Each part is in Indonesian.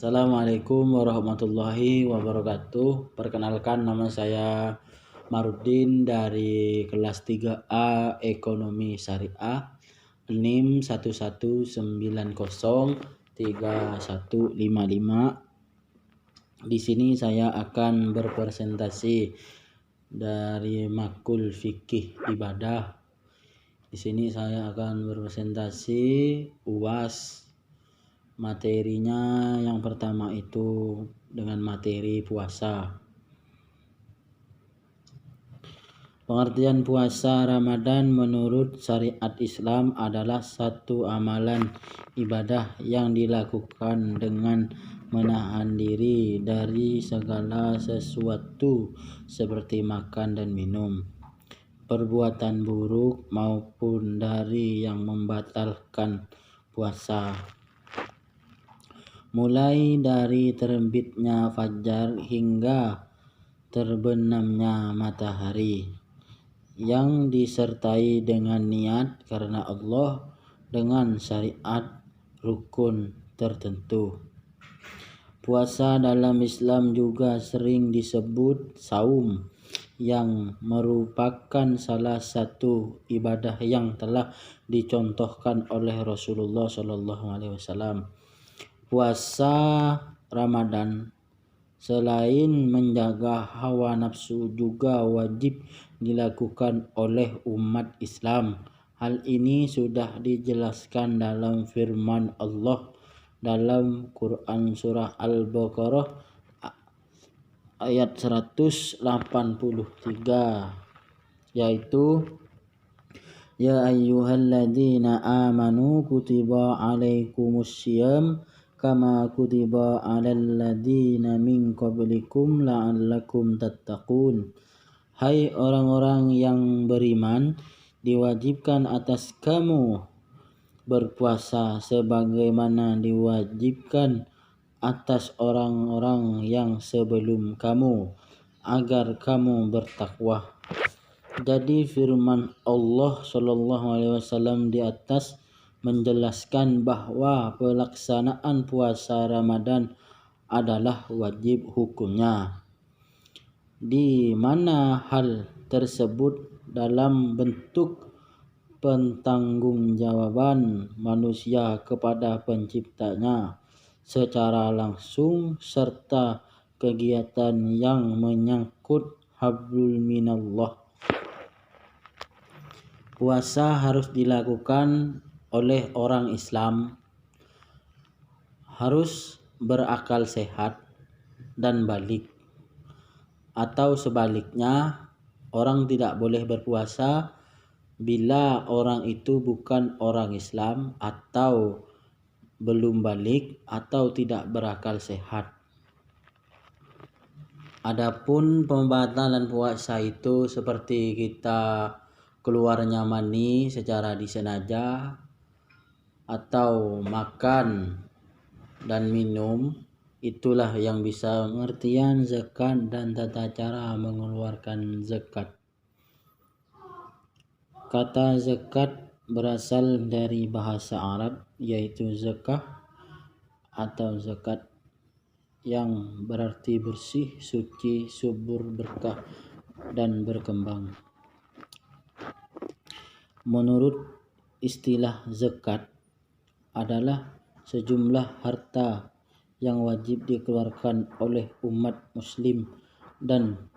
Assalamualaikum warahmatullahi wabarakatuh. Perkenalkan, nama saya Marudin dari kelas 3A Ekonomi Syariah, NIM 11903155. Di sini saya akan berpresentasi dari makul fikih ibadah. Di sini saya akan berpresentasi UAS. Materinya yang pertama itu dengan materi puasa. Pengertian puasa Ramadan menurut syariat Islam adalah satu amalan ibadah yang dilakukan dengan menahan diri dari segala sesuatu seperti makan dan minum, perbuatan buruk maupun dari yang membatalkan puasa. Mulai dari terbitnya fajar hingga terbenamnya matahari, yang disertai dengan niat karena Allah dengan syariat rukun tertentu. Puasa dalam Islam juga sering disebut saum, yang merupakan salah satu ibadah yang telah dicontohkan oleh Rasulullah SAW. Puasa Ramadan selain menjaga hawa nafsu juga wajib dilakukan oleh umat Islam. Hal ini sudah dijelaskan dalam firman Allah dalam Quran surah Al-Baqarah ayat 183, yaitu Ya ayyuhalladzina amanu kutiba alaikumussyiyam kama kutiba alal ladzina min qablikum la'allakum tattaqun. Hai orang-orang yang beriman, diwajibkan atas kamu berpuasa sebagaimana diwajibkan atas orang-orang yang sebelum kamu, agar kamu bertakwa. Jadi firman Allah SAW di atas menjelaskan bahwa pelaksanaan puasa Ramadan adalah wajib hukumnya, di mana hal tersebut dalam bentuk pertanggungjawaban manusia kepada penciptanya secara langsung serta kegiatan yang menyangkut hablum minallah. Puasa harus dilakukan oleh orang Islam, harus berakal sehat dan balik, atau sebaliknya, orang tidak boleh berpuasa bila orang itu bukan orang Islam atau belum balik atau tidak berakal sehat. Adapun pembatalan puasa itu seperti kita keluarnya mani secara disengaja, atau makan dan minum, itulah yang bisa pengertian zakat dan tata cara mengeluarkan zakat. Kata zakat berasal dari bahasa Arab, yaitu zakah atau zakat, yang berarti bersih, suci, subur, berkah, dan berkembang. Menurut istilah zakat adalah sejumlah harta yang wajib dikeluarkan oleh umat muslim dan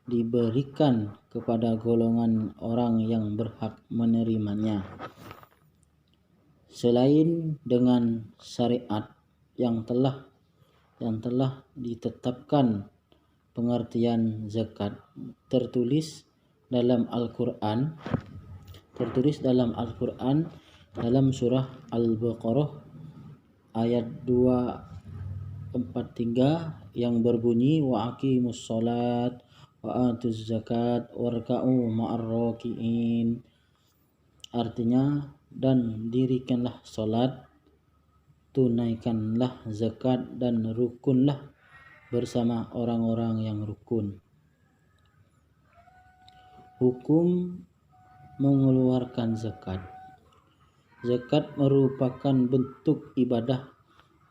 diberikan kepada golongan orang yang berhak menerimanya. Selain dengan syariat yang telah ditetapkan, pengertian zakat tertulis dalam Al-Quran dalam surah Al-Baqarah ayat 243 yang berbunyi wa aqimus sholat wa atuz zakat warka'u ma'ar raki'in. Artinya, dan dirikanlah sholat, tunaikanlah zakat, dan rukunlah bersama orang-orang yang rukun. Hukum mengeluarkan zakat. Zakat merupakan bentuk ibadah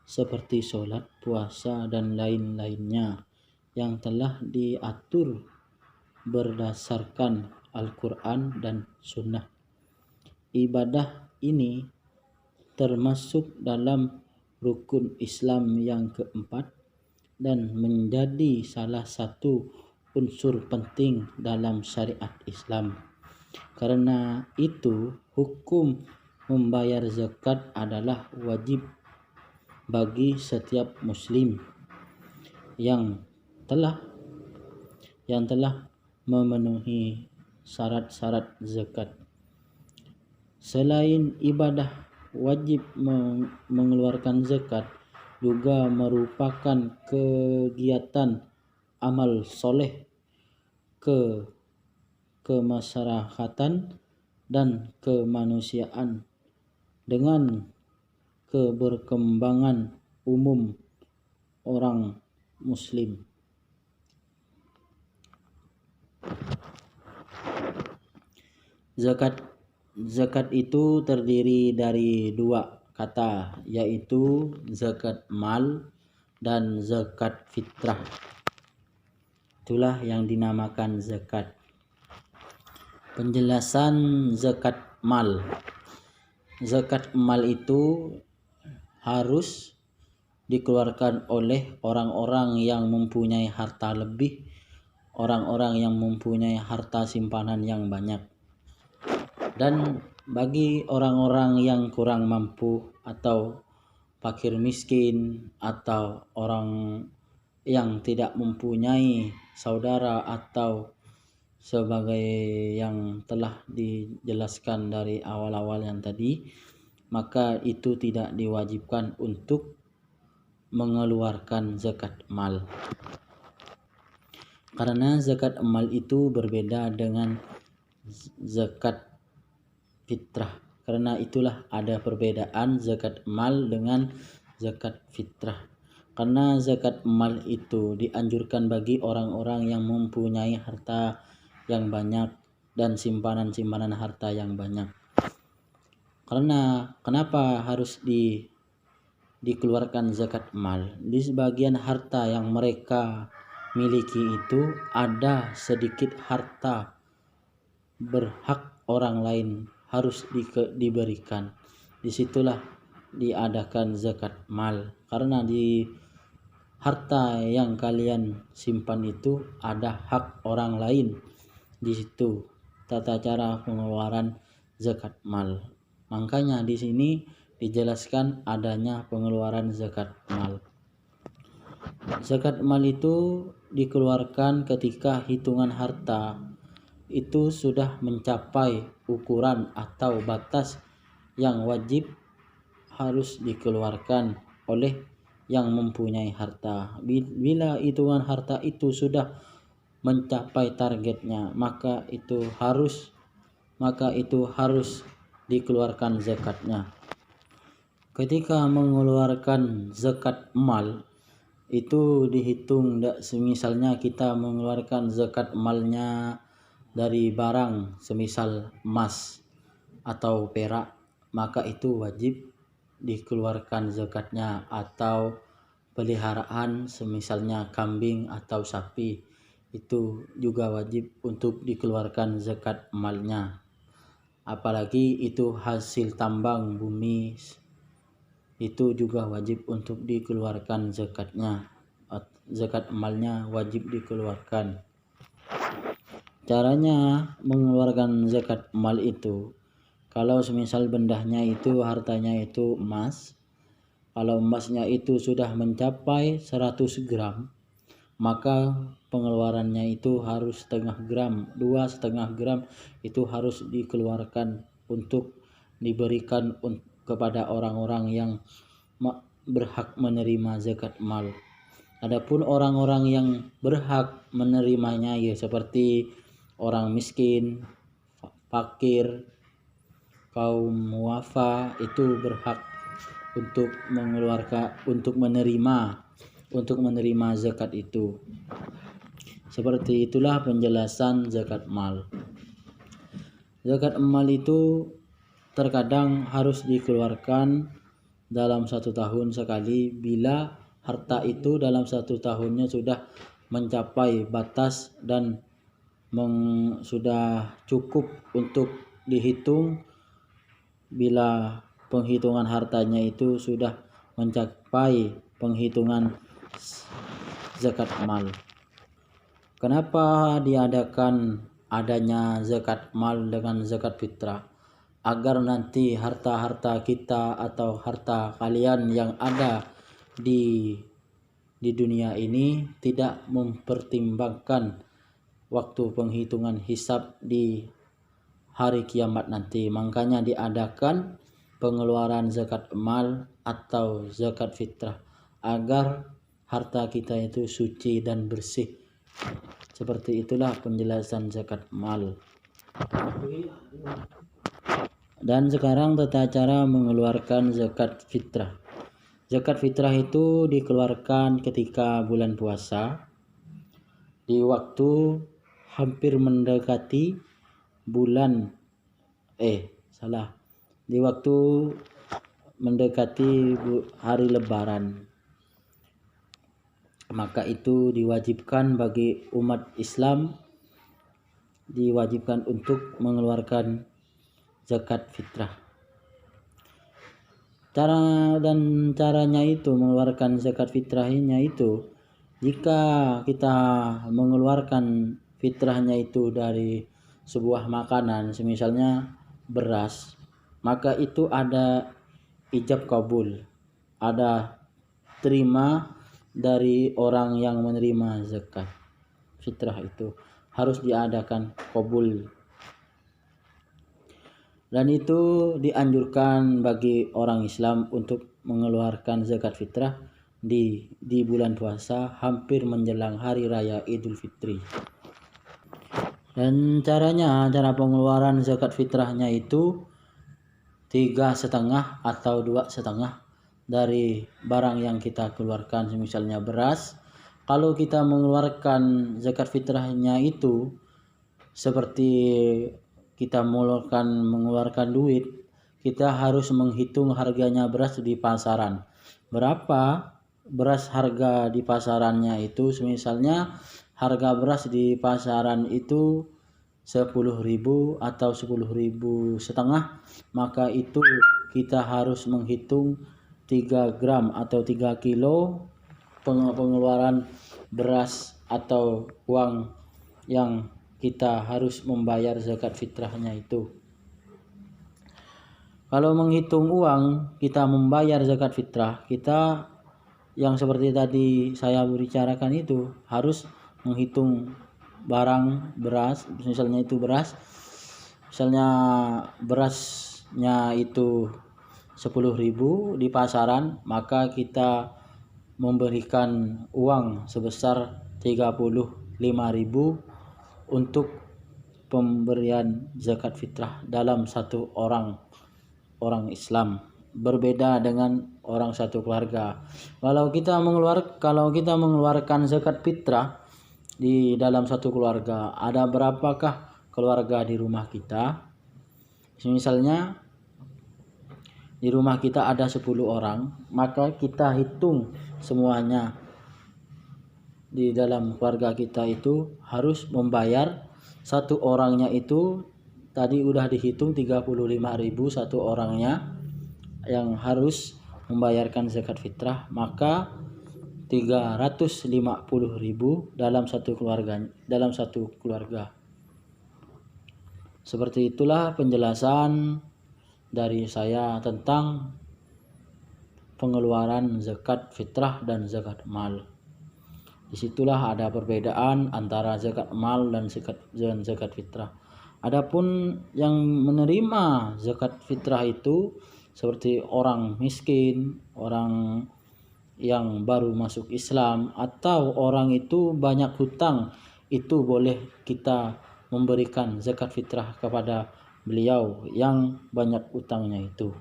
seperti sholat, puasa, dan lain-lainnya yang telah diatur berdasarkan Al-Quran dan Sunnah. Ibadah ini termasuk dalam rukun Islam yang keempat dan menjadi salah satu unsur penting dalam syariat Islam. Karena itu, hukum membayar zakat adalah wajib bagi setiap muslim yang telah memenuhi syarat-syarat zakat. Selain ibadah, wajib mengeluarkan zakat juga merupakan kegiatan amal soleh kemasyarakatan dan kemanusiaan dengan keberkembangan umum orang muslim. Zakat itu terdiri dari dua kata, yaitu zakat mal dan zakat fitrah. Itulah yang dinamakan zakat. Penjelasan zakat mal. Zakat mal itu harus dikeluarkan oleh orang-orang yang mempunyai harta lebih, orang-orang yang mempunyai harta simpanan yang banyak. Dan bagi orang-orang yang kurang mampu atau fakir miskin atau orang yang tidak mempunyai saudara atau sebagai yang telah dijelaskan dari awal-awal yang tadi, maka itu tidak diwajibkan untuk mengeluarkan zakat mal. Karena zakat mal itu berbeda dengan zakat fitrah. Karena itulah ada perbedaan zakat mal dengan zakat fitrah. Karena zakat mal itu dianjurkan bagi orang-orang yang mempunyai harta yang banyak dan simpanan-simpanan harta yang banyak. Karena kenapa harus dikeluarkan zakat mal? Di sebagian harta yang mereka miliki itu ada sedikit harta berhak orang lain harus diberikan. Disitulah diadakan zakat mal. Karena di harta yang kalian simpan itu ada hak orang lain. Di situ tata cara pengeluaran zakat mal. Makanya di sini dijelaskan adanya pengeluaran zakat mal. Zakat mal itu dikeluarkan ketika hitungan harta itu sudah mencapai ukuran atau batas yang wajib harus dikeluarkan oleh yang mempunyai harta. Bila hitungan harta itu sudah mencapai targetnya, maka itu harus dikeluarkan zakatnya. Ketika mengeluarkan zakat mal itu dihitung, semisalnya kita mengeluarkan zakat malnya dari barang semisal emas atau perak, maka itu wajib dikeluarkan zakatnya. Atau peliharaan semisalnya kambing atau sapi, itu juga wajib untuk dikeluarkan zakat malnya. Apalagi itu hasil tambang bumi, itu juga wajib untuk dikeluarkan zakatnya. Zakat malnya wajib dikeluarkan. Caranya mengeluarkan zakat mal itu, kalau semisal bendahnya itu hartanya itu emas, kalau emasnya itu sudah mencapai 100 gram, maka pengeluarannya itu harus setengah gram, 2,5 gram itu harus dikeluarkan untuk diberikan kepada orang-orang yang berhak menerima zakat mal. Adapun orang-orang yang berhak menerimanya ya seperti orang miskin, fakir, kaum muafa, itu berhak untuk menerima zakat itu. Seperti itulah penjelasan zakat mal. Zakat mal itu terkadang harus dikeluarkan dalam 1 tahun sekali bila harta itu dalam 1 tahunnya sudah mencapai batas dan sudah cukup untuk dihitung. Bila penghitungan hartanya itu sudah mencapai penghitungan zakat mal. Kenapa diadakan adanya zakat mal dengan zakat fitrah? Agar nanti harta-harta kita atau harta kalian yang ada di dunia ini tidak mempertimbangkan waktu penghitungan hisab di hari kiamat nanti. Makanya diadakan pengeluaran zakat mal atau zakat fitrah agar harta kita itu suci dan bersih. Seperti itulah penjelasan zakat mal. Dan sekarang tata cara mengeluarkan zakat fitrah. Zakat fitrah itu dikeluarkan ketika bulan puasa, di waktu hampir mendekati di waktu mendekati hari lebaran. Maka itu diwajibkan bagi umat Islam, diwajibkan untuk mengeluarkan zakat fitrah. Caranya itu mengeluarkan zakat fitrahnya itu, jika kita mengeluarkan fitrahnya itu dari sebuah makanan, misalnya beras, maka itu ada ijab kabul, ada terima dari orang yang menerima zakat fitrah, itu harus diadakan kabul. Dan itu dianjurkan bagi orang Islam untuk mengeluarkan zakat fitrah di bulan puasa hampir menjelang hari raya Idul Fitri. Dan cara pengeluaran zakat fitrahnya itu 3,5 atau 2,5 dari barang yang kita keluarkan. Misalnya beras, kalau kita mengeluarkan zakat fitrahnya itu seperti kita mengeluarkan duit, kita harus menghitung harganya beras di pasaran. Berapa beras harga di pasarannya itu? Misalnya harga beras di pasaran itu 10.000 atau 10.500, maka itu kita harus menghitung 3 gram atau 3 kilo pengeluaran beras atau uang yang kita harus membayar zakat fitrahnya itu. Kalau menghitung uang kita membayar zakat fitrah, kita yang seperti tadi saya bicarakan itu harus menghitung barang beras, misalnya berasnya itu 10.000 di pasaran, maka kita memberikan uang sebesar 35.000 untuk pemberian zakat fitrah dalam satu orang Islam, berbeda dengan orang satu keluarga. Kalau kita mengeluarkan zakat fitrah di dalam satu keluarga, ada berapakah keluarga di rumah kita? Misalnya di rumah kita ada 10 orang, maka kita hitung semuanya di dalam keluarga kita itu harus membayar satu orangnya itu tadi udah dihitung 35.000 satu orangnya yang harus membayarkan zakat fitrah, maka 350.000 dalam satu keluarga. Seperti itulah penjelasan dari saya tentang pengeluaran zakat fitrah dan zakat mal. Disitulah ada perbedaan antara zakat mal dan zakat fitrah. Adapun yang menerima zakat fitrah itu seperti orang miskin, orang yang baru masuk Islam, atau orang itu banyak hutang, itu boleh kita memberikan zakat fitrah kepada beliau yang banyak utangnya itu.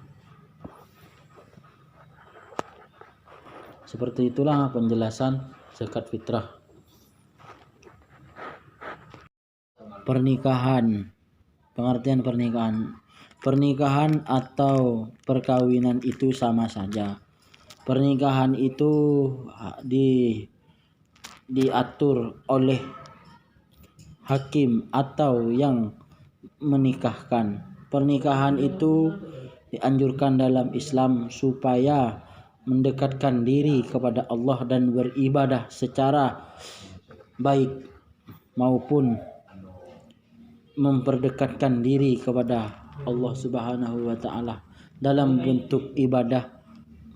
Seperti itulah penjelasan zakat fitrah. Pernikahan, pengertian pernikahan. Pernikahan atau perkawinan itu sama saja. Pernikahan itu diatur oleh hakim atau yang menikahkan. Pernikahan itu dianjurkan dalam Islam supaya mendekatkan diri kepada Allah dan beribadah secara baik maupun memperdekatkan diri kepada Allah Subhanahu wa taala dalam bentuk ibadah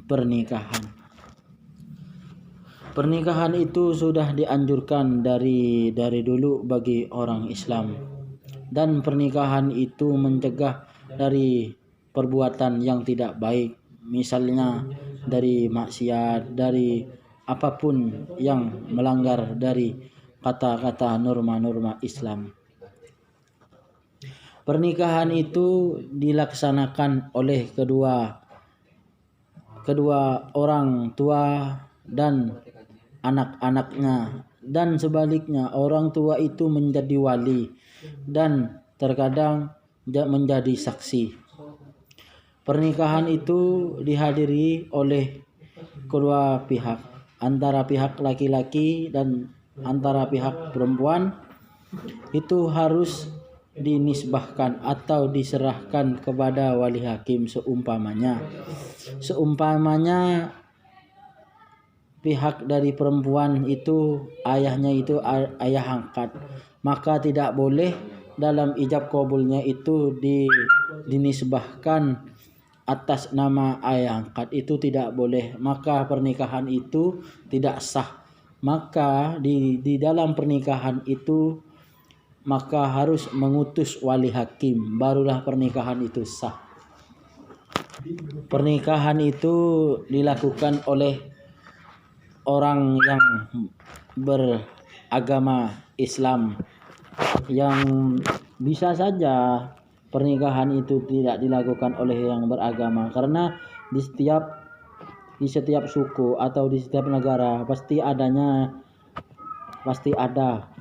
pernikahan. Pernikahan itu sudah dianjurkan dari dulu bagi orang Islam, dan pernikahan itu mencegah dari perbuatan yang tidak baik, misalnya dari maksiat, dari apapun yang melanggar dari kata-kata norma-norma Islam. Pernikahan itu dilaksanakan oleh kedua orang tua dan anak-anaknya, dan sebaliknya orang tua itu menjadi wali dan terkadang menjadi saksi. Pernikahan itu dihadiri oleh kedua pihak, antara pihak laki-laki dan antara pihak perempuan. Itu harus dinisbahkan atau diserahkan kepada wali hakim seumpamanya pihak dari perempuan itu ayahnya itu ayah angkat, maka tidak boleh dalam ijab kabulnya itu dinisbahkan atas nama ayah angkat, itu tidak boleh, maka pernikahan itu tidak sah. Maka di dalam pernikahan itu maka harus mengutus wali hakim, barulah pernikahan itu sah. Pernikahan itu dilakukan oleh orang yang beragama Islam, yang bisa saja pernikahan itu tidak dilakukan oleh yang beragama, karena di setiap suku atau di setiap negara pasti ada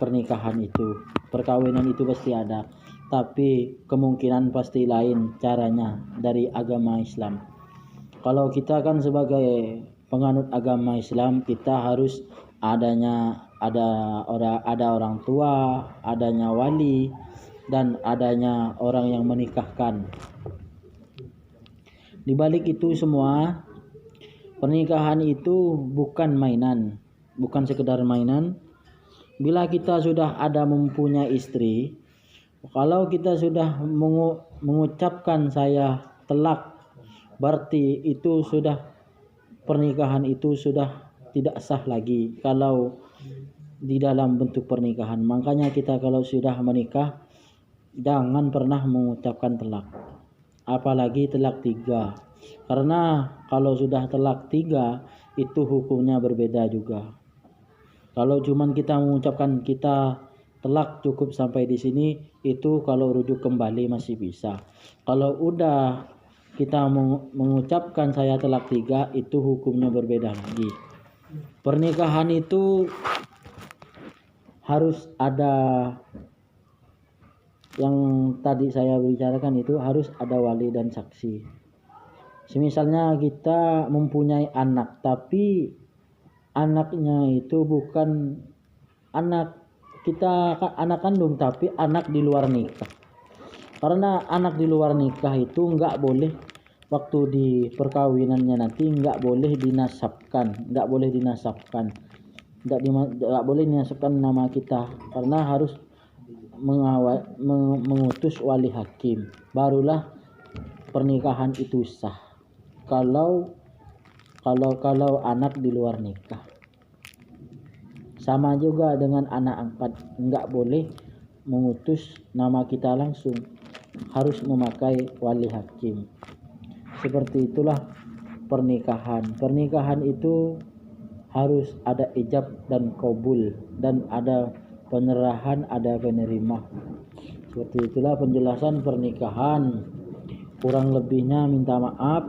pernikahan itu, perkawinan itu pasti ada, tapi kemungkinan pasti lain caranya dari agama Islam. Kalau kita kan sebagai penganut agama Islam, kita harus ada orang tua, adanya wali, dan adanya orang yang menikahkan. Di balik itu semua, pernikahan itu bukan mainan, bukan sekedar mainan. Bila kita sudah ada mempunyai istri, kalau kita sudah mengucapkan saya telak, berarti itu sudah pernikahan itu sudah tidak sah lagi kalau di dalam bentuk pernikahan. Makanya kita kalau sudah menikah jangan pernah mengucapkan telak, apalagi telak 3, karena kalau sudah telak 3 itu hukumnya berbeda juga. Kalau cuman kita mengucapkan kita telak cukup sampai di sini, itu kalau rujuk kembali masih bisa. Kalau udah kita mengucapkan saya telak 3, itu hukumnya berbeda lagi. Pernikahan itu harus ada, yang tadi saya bicarakan itu harus ada wali dan saksi. Misalnya kita mempunyai anak, tapi anaknya itu bukan anak kita, anak kandung, tapi anak di luar nikah. Karena anak di luar nikah itu enggak boleh, waktu di perkawinannya nanti enggak boleh dinasabkan nama kita, karena harus mengutus wali hakim, barulah pernikahan itu sah. Kalau anak di luar nikah, sama juga dengan anak angkat, enggak boleh mengutus nama kita langsung, harus memakai wali hakim. Seperti itulah pernikahan itu harus ada ijab dan kabul, dan ada penyerahan, ada penerima. Seperti itulah penjelasan pernikahan. Kurang lebihnya minta maaf.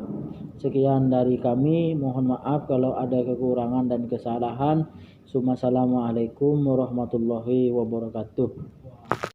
Sekian dari kami, mohon maaf kalau ada kekurangan dan kesalahan. Assalamualaikum warahmatullahi wabarakatuh.